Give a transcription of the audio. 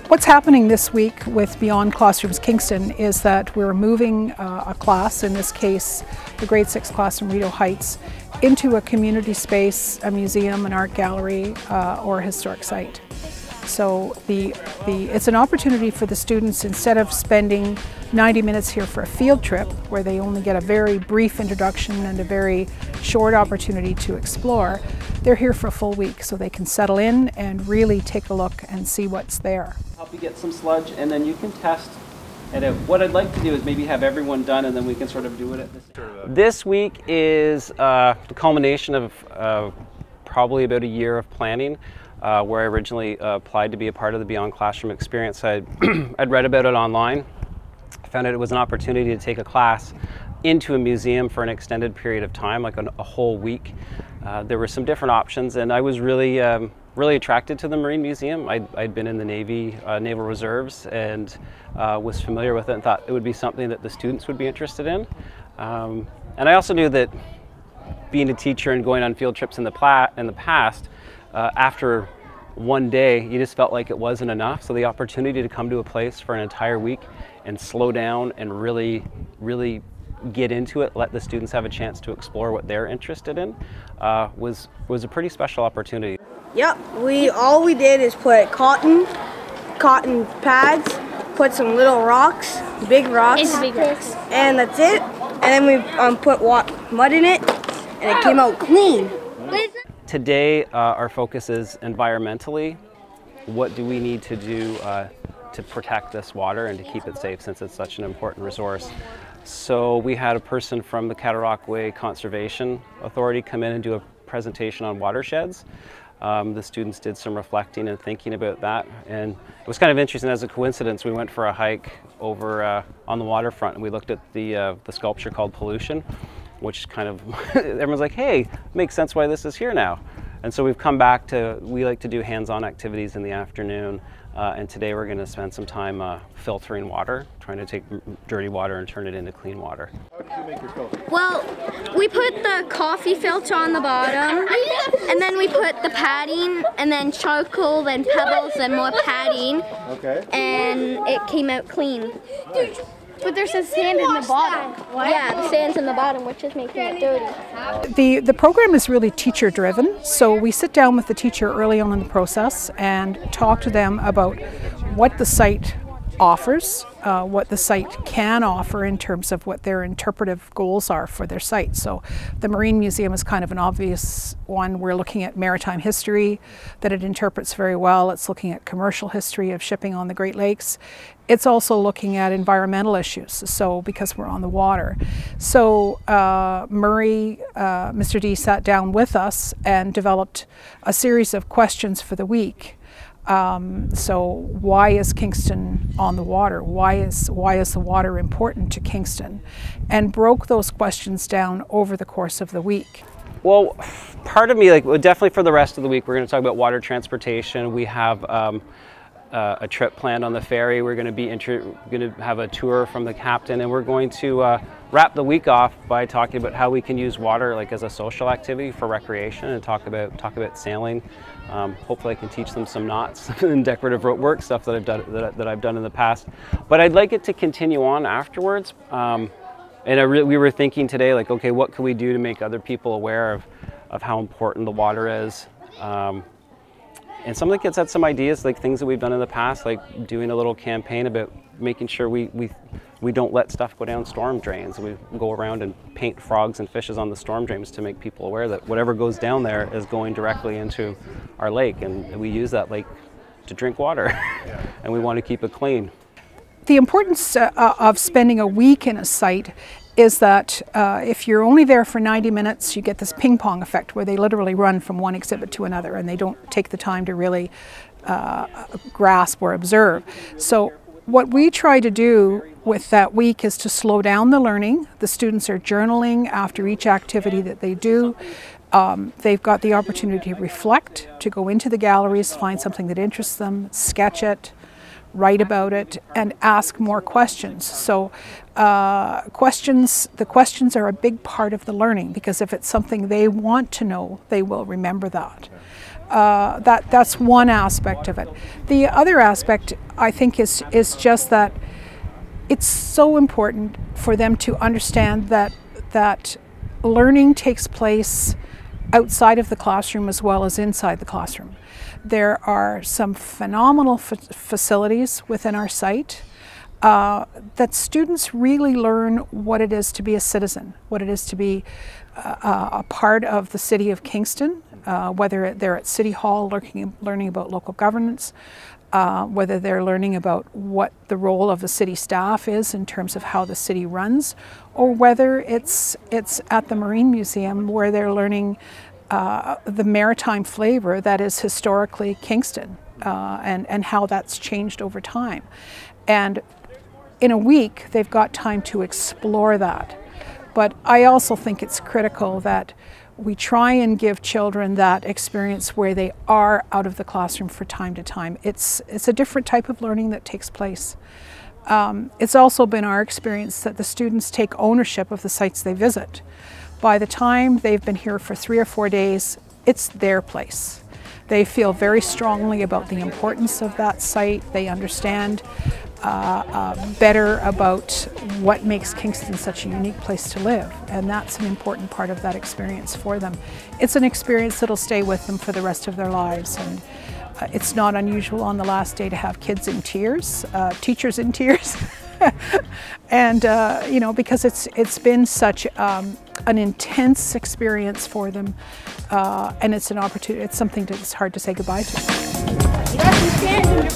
What's happening this week with Beyond Classrooms Kingston is that we're moving a class, in this case the grade 6 class in Rideau Heights, into a community space, a museum, an art gallery, or a historic site. So it's an opportunity for the students, instead of spending 90 minutes here for a field trip where they only get a very brief introduction and a very short opportunity to explore, they're here for a full week so they can settle in and really take a look and see what's there. Help you get some sludge, and then you can test. And what I'd like to do is maybe have everyone done, and then we can sort of do it at this. This week is the culmination of probably about a year of planning. Where I originally applied to be a part of the Beyond Classroom experience. I'd read about it online. I found out it was an opportunity to take a class into a museum for an extended period of time, like a whole week. There were some different options, and I was really attracted to the Marine Museum. I'd been in the Navy, Naval Reserves, and was familiar with it and thought it would be something that the students would be interested in. And I also knew that being a teacher and going on field trips in the past, after one day, you just felt like it wasn't enough. So the opportunity to come to a place for an entire week and slow down and really get into it, let the students have a chance to explore what they're interested in, was a pretty special opportunity. Yep, all we did is put cotton pads, put some little rocks, big rocks, and that's it. And then we put mud in it, and it came out clean. Today, our focus is environmentally. What do we need to do to protect this water and to keep it safe, since it's such an important resource? So we had a person from the Cataraqui Conservation Authority come in and do a presentation on watersheds. The students did some reflecting and thinking about that, and it was kind of interesting. As a coincidence, we went for a hike over on the waterfront, and we looked at the sculpture called Pollution, which kind of, everyone's like, hey, makes sense why this is here now. And so we've come back to, we like to do hands-on activities in the afternoon, and today we're going to spend some time filtering water, trying to take dirty water and turn it into clean water. How did you make your filter? Well, we put the coffee filter on the bottom, and then we put the padding, and then charcoal, then pebbles, then more padding, and it came out clean. Nice. But there's some sand in the bottom. Yeah, the sand's in the bottom, which is making it dirty. The program is really teacher driven, so we sit down with the teacher early on in the process and talk to them about what the site offers, what the site can offer in terms of what their interpretive goals are for their site. So the Marine Museum is kind of an obvious one. We're looking at maritime history that it interprets very well. It's looking at commercial history of shipping on the Great Lakes. It's also looking at environmental issues, so because we're on the water. So Murray, Mr. D, sat down with us and developed a series of questions for the week. So why is Kingston on the water? Why is the water important to Kingston? And broke those questions down over the course of the week. Well, part of me, definitely for the rest of the week, we're going to talk about water transportation. We have a trip planned on the ferry. We're going to have a tour from the captain, and we're going to wrap the week off by talking about how we can use water as a social activity for recreation, and talk about sailing. Hopefully I can teach them some knots and decorative rope work, stuff that I've done in the past. But I'd like it to continue on afterwards. And we were thinking today, okay, what can we do to make other people aware of how important the water is? And some of the kids had some ideas, things that we've done in the past, like doing a little campaign about making sure we don't let stuff go down storm drains. We go around and paint frogs and fishes on the storm drains to make people aware that whatever goes down there is going directly into our lake, and we use that lake to drink water, and we want to keep it clean. The importance of spending a week in a site is that if you're only there for 90 minutes, you get this ping pong effect where they literally run from one exhibit to another, and they don't take the time to really grasp or observe. So what we try to do with that week is to slow down the learning. The students are journaling after each activity that they do. They've got the opportunity to reflect, to go into the galleries, find something that interests them, sketch it, write about it, and ask more questions. So the questions are a big part of the learning, because if it's something they want to know, they will remember that. that's one aspect of it. The other aspect, I think, is just that it's so important for them to understand that learning takes place outside of the classroom as well as inside the classroom. There are some phenomenal facilities within our site that students really learn what it is to be a citizen, what it is to be a part of the city of Kingston, whether they're at City Hall learning about local governance, whether they're learning about what the role of the city staff is in terms of how the city runs, or whether it's at the Marine Museum where they're learning the maritime flavor that is historically Kingston, and how that's changed over time. And in a week, they've got time to explore that. But I also think it's critical that we try and give children that experience where they are out of the classroom from time to time. It's a different type of learning that takes place. It's also been our experience that the students take ownership of the sites they visit. By the time they've been here for 3 or 4 days, it's their place. They feel very strongly about the importance of that site. They understand better about what makes Kingston such a unique place to live, and that's an important part of that experience for them. It's an experience that'll stay with them for the rest of their lives, and it's not unusual on the last day to have kids in tears, teachers in tears, and you know, because it's been such an intense experience for them, and it's an opportunity. It's something that's hard to say goodbye to. You have to stand in your